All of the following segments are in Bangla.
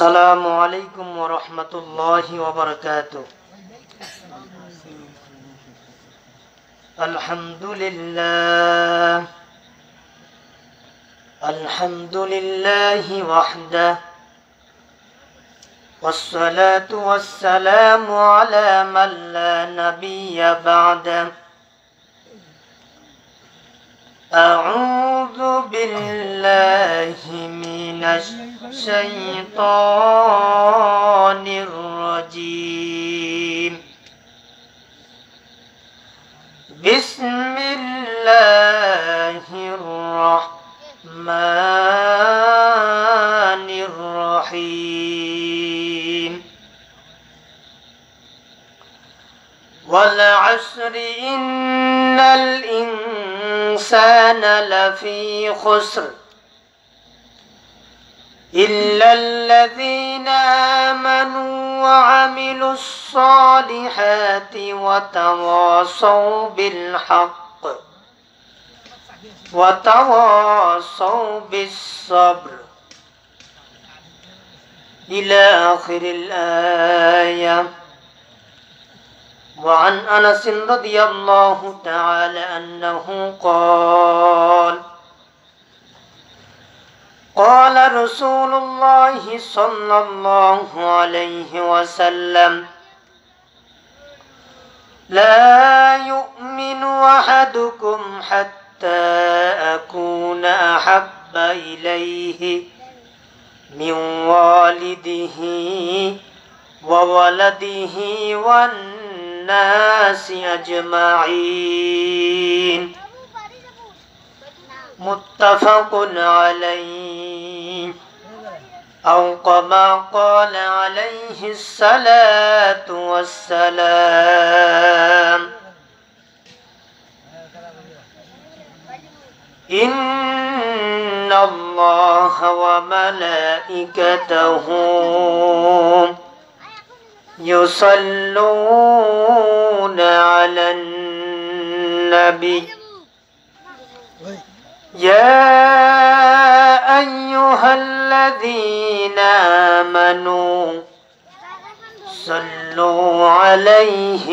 السلام عليكم ورحمة الله وبركاته. الحمد لله وحده، والصلاة والسلام على من لا نبي بعده. أعوذ بالله من الشيطان الرجيم. بسم الله الرحمن الرحيم. والعصر إن الإنسان لفي خسر إلا الذين آمنوا وعملوا الصالحات وتواصوا بالحق وتواصوا بالصبر إلى آخر الآية. وعن أنس رضي الله تعالى أنه قال: قال رسول الله صلى الله عليه وسلم: لا يؤمن أحدكم حتى أكون أحب إليه من والده وولده والناس أجمعين. متفق عليه، أو كما قال عليه الصلاة والسلام: إن الله وملائكته يصلون على النبي يا أيها الذين آمنوا صلوا عليه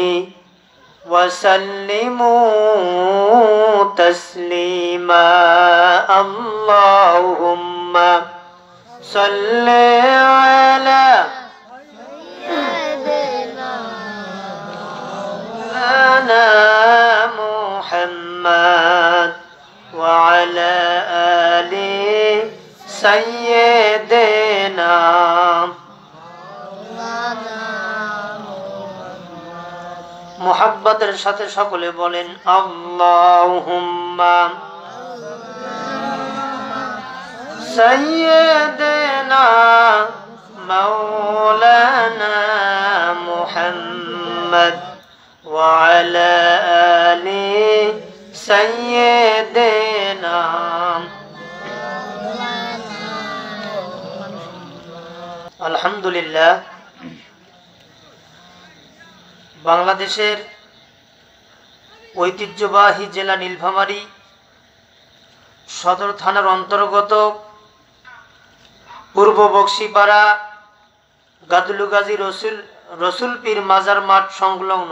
وسلموا تسليما. اللهم صل على سيدنا محمد وعلى آل سيدنا. মুহাব্বতের সাথে সকলে বলেন আল্লাহুম্মা সাইয়্যিদিনা মাওলানা মুহাম্মদ ওয়া আলা আলি সাইয়্যিদিনা। আলহামদুলিল্লাহ, বাংলাদেশের ঐতিহ্যবাহী জেলা নীলফামারী সদর থানার অন্তর্গত পূর্ব বক্সিপাড়া গাদুলুগাজী রসুল পীর মাজার মাঠ সংলগ্ন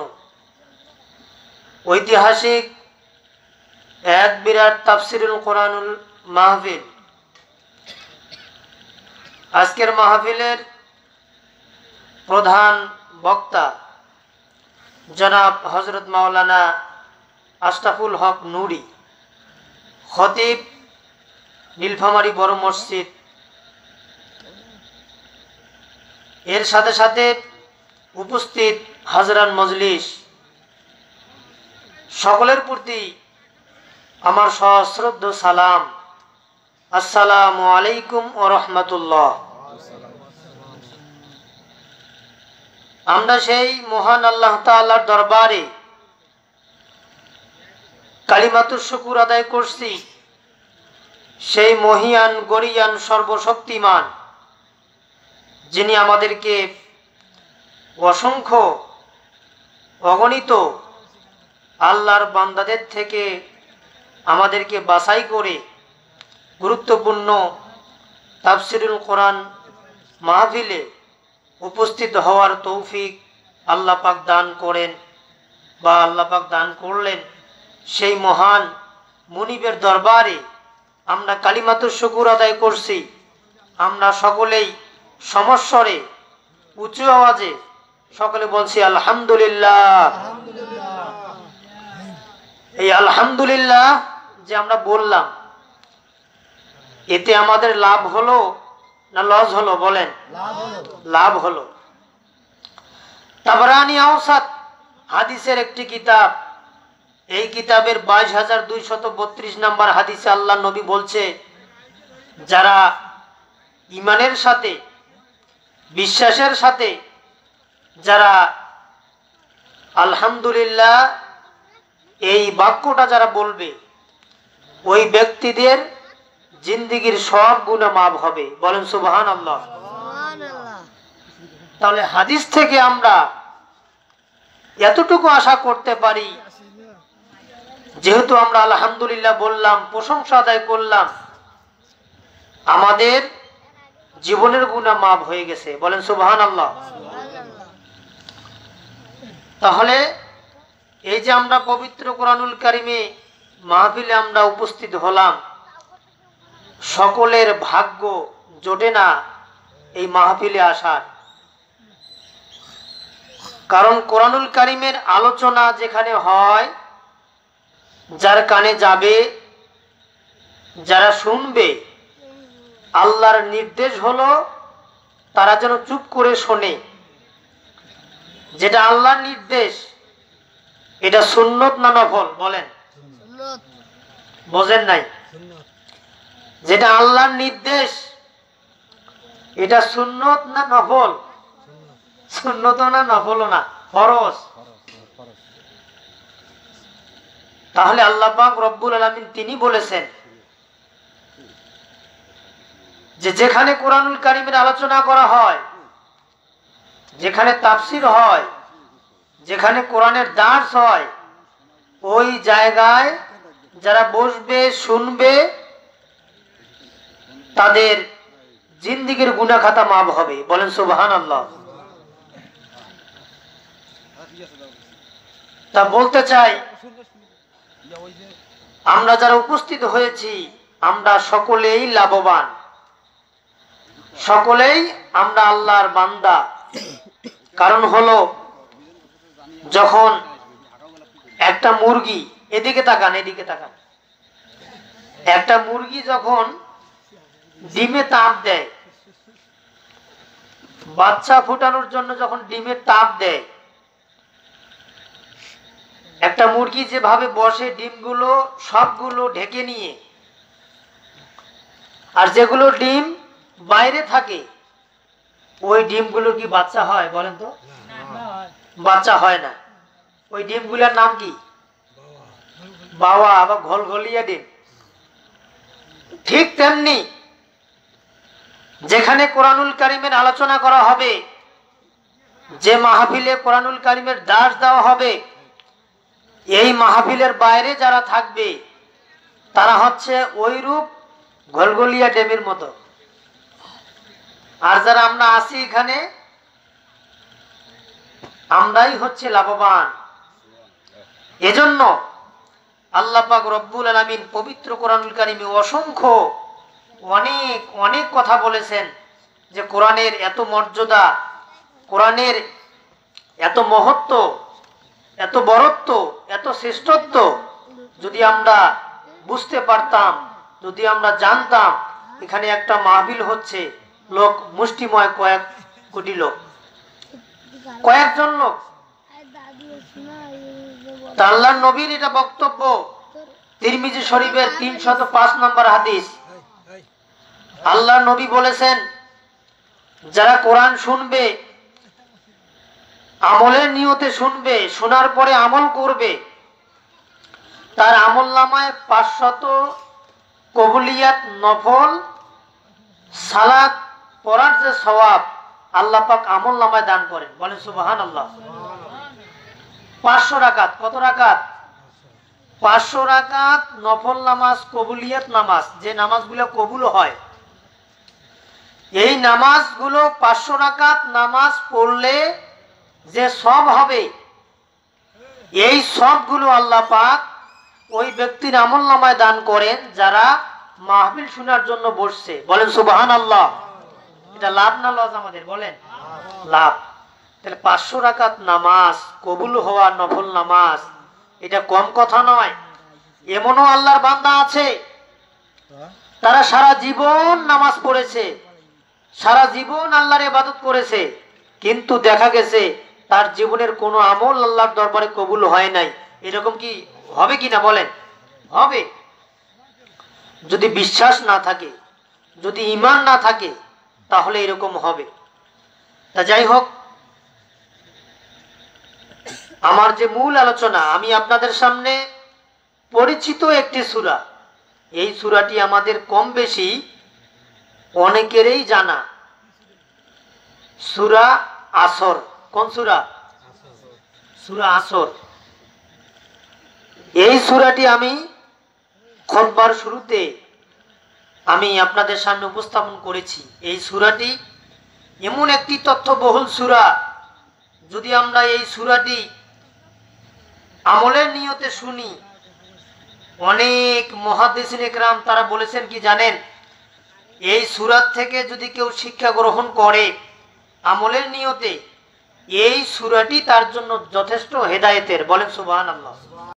ঐতিহাসিক এক বিরাট তাফসিরুল কোরআনুল মাহফিল। আজকের মাহফিলের প্রধান বক্তা জনাব হযরত মাওলানা আশরাফুল হক নুরি, খতিব নীলফামারী বড় মসজিদ। এর সাথে সাথে উপস্থিত হাজরান মজলিস, সকলের প্রতি আমার সশ্রদ্ধ সালাম। আসসালামু আলাইকুম ওয়া রাহমাতুল্লাহ। আমরা সেই মহান আল্লাহ তাআলার দরবারে কালিমাতুশ শুকর আদায় করছি, সেই মহিয়ান গরিয়ান সর্বশক্তিমান যিনি আমাদেরকে অসংখ্য অগণিত আল্লাহর বান্দাদের থেকে আমাদেরকে বাছাই করে গুরুত্বপূর্ণ তাফসিরুল কোরআন মাহফিলে উপস্থিত হওয়ার তৌফিক আল্লাহ পাক দান করেন বা আল্লাহ পাক দান করলেন, সেই মহান মুনিবের দরবারে আমরা কালিমাতুশ শুকুর আদায় করছি। আমরা সকলেই সমস্বরে উঁচু আওয়াজে সকলে বলছি আলহামদুলিল্লাহ। এই আলহামদুলিল্লাহ যে আমরা বললাম, এতে আমাদের লাভ হলো না লস হলো? বলেন। লাভ হলো। তাবরানী আওসাত হাদিসের একটি কিতাব, এই কিতাবের 22,232 নম্বর হাদিসে আল্লাহ নবী বলছে, যারা ইমানের সাথে বিশ্বাসের সাথে যারা আলহামদুলিল্লাহ এই বাক্যটা যারা বলবে, ওই ব্যক্তিদের জিন্দেগীর সব গুনাহ মাফ হবে। বলেন সুবহানাল্লাহ। তাহলে হাদিস থেকে আমরা এতটুকু আশা করতে পারি, যেহেতু আমরা আলহামদুলিল্লাহ বললাম, প্রশংসা আদায় করলাম, আমাদের জীবনের গুনাহ মাফ হয়ে গেছে। বলেন সুবহানাল্লাহ। তাহলে এই যে আমরা পবিত্র কোরআনুল কারিমে মাহফিলে আমরা উপস্থিত হলাম, সকলের ভাগ্য জোটে না এই মাহফিলে আসার। কারণ কোরআনুল কারিমের আলোচনা যেখানে হয়, যার কানে যাবে, যারা শুনবে, আল্লাহর নির্দেশ হলো তারা যেন চুপ করে শোনে। যেটা আল্লাহর নির্দেশ, এটা সুন্নত না নফল? বলেন। বোঝেন নাই? যেটা আল্লাহর নির্দেশ, এটা সুন্নত না নফল? সুন্নত না নফল না, ফরজ। তাহলে আল্লাহ পাক রব্বুল আলামিন তিনি বলেছেন যে যেখানে কোরআনুল কারিমের আলোচনা করা হয়, যেখানে তাফসীর হয়, যেখানে কোরআনের দার্স হয়, ওই জায়গায় যারা বসবে শুনবে, তাদের জিন্দেগীর গুনাহ খাতা মাফ হবে। বলেন সুবহানাল্লাহ। তা বলতে চাই, আমরা যারা উপস্থিত হয়েছি, আমরা সকলেই লাভবান, সকলেই আমরা আল্লাহর বান্দা। কারণ হলো, যখন একটা মুরগি, এদিকে তাকান, এদিকে তাকান, একটা মুরগি যখন ডিমে তাপ দেয়, বাচ্চা ফোটানোর জন্য যখন ডিমে তাপ দেয়, একটা মুরগি যেভাবে বসে ডিমগুলো সবগুলো ঢেকে নিয়ে, আর যেগুলো ডিম বাইরে থাকে, ওই ডিমগুলো কি বাচ্চা হয়? বলেন তো। বাচ্চা হয় না। ওই ডিমগুলোর নাম কি? বাওয়া বা ঘলঘলিয়া ডিম। ঠিক তেমনি যেখানে কোরআনুল কারিমের আলোচনা করা হবে, যে মাহফিলে কোরআনুল কারিমের দার্স দেওয়া হবে, এই মাহফিলের বাইরে যারা থাকবে, তারা হচ্ছে ওইরূপ ঘলঘলিয়া ডিমের মতো। আর যারা আমরা আছি এখানে, আমরাই হচ্ছে লাভবান। এজন্য আল্লাহ পাক রব্বুল আলামিন পবিত্র কোরআনুল কারিমে অসংখ্য অনেক অনেক কথা বলেছেন, যে কোরআনের এত মর্যাদা, কোরআনের এত মহত্ব, এত বরত্ব, এত শ্রেষ্ঠত্ব যদি আমরা বুঝতে পারতাম, যদি আমরা জানতাম, এখানে একটা মাহফিল হচ্ছে, লোক মুষ্টিময়, কয়েক কোটি লোক, কয়েকজন লোক। আল্লাহর নবীর এটা বক্তব্য, তিরমিজি শরীফের 305 নম্বর হাদিস। আল্লাহর নবী বলেছেন, যারা কোরআন শুনবে, আমলের নিয়তে শুনবে, শোনার পরে আমল করবে, তার আমলনামায় 500 কবুলিয়াত নফল সালাত পড়ার যে সওয়াব আল্লাহ পাক আমলনামায় দান করেন। বলেন সুবহানাল্লাহ। 500 রাকাত। কত রাকাত? 500 রাকাত নফল নামাজ, কবুলিয়াত নামাজ, যে নামাজগুলো কবুল হয়, এই নামাজগুলো 500 রাকাত নামাজ পড়লে যে সব হবে, এই সবগুলো আল্লাহ পাক ওই ব্যক্তির আমলনামায় দান করেন যারা মাহফিল শোনার জন্য বসছে। বলেন সুবহানাল্লাহ। এটা লাভ না লস আমাদের? বলেন লাভ। তাহলে 500 রাকাত নামাজ কবুল হওয়া নফল নামাজ, এটা কম কথা নয়। এমনও আল্লাহর বান্দা আছে তারা সারা জীবন নামাজ পড়েছে, সারা জীবন আল্লাহর ইবাদত করেছে, কিন্তু দেখা গেছে তার জীবনের কোনো আমল আল্লাহর দরবারে কবুল হয় নাই। এরকম কি হবে কিনা? বলেন হবে। যদি বিশ্বাস না থাকে, যদি ঈমান না থাকে, তাহলে এরকম হবে। তা যাই হোক, আমার যে মূল আলোচনা, আমি আপনাদের সামনে পরিচিত একটি সূরা, এই সূরাটি আমাদের কম বেশি অনেকেরই জানা, সূরা আসর। কোন সূরা? সূরা আসর। এই সূরাটি আমি খুতবার শুরুতে আমি আপনাদের সামনে উপস্থাপন করেছি। এই সূরাটি এমন একটি তথ্যবহুল সূরা, যদি আমরা এই সূরাটি আমলের নিয়তে শুনি, অনেক মুহাদ্দিসিন ইকরাম তারা বলেছেন কি জানেন, এই সূরা থেকে যদি কেউ শিক্ষা গ্রহণ করে আমলের নিয়তে, এই সূরাটি তার জন্য যথেষ্ট হেদায়েতের। বলেন সুবহানাল্লাহ।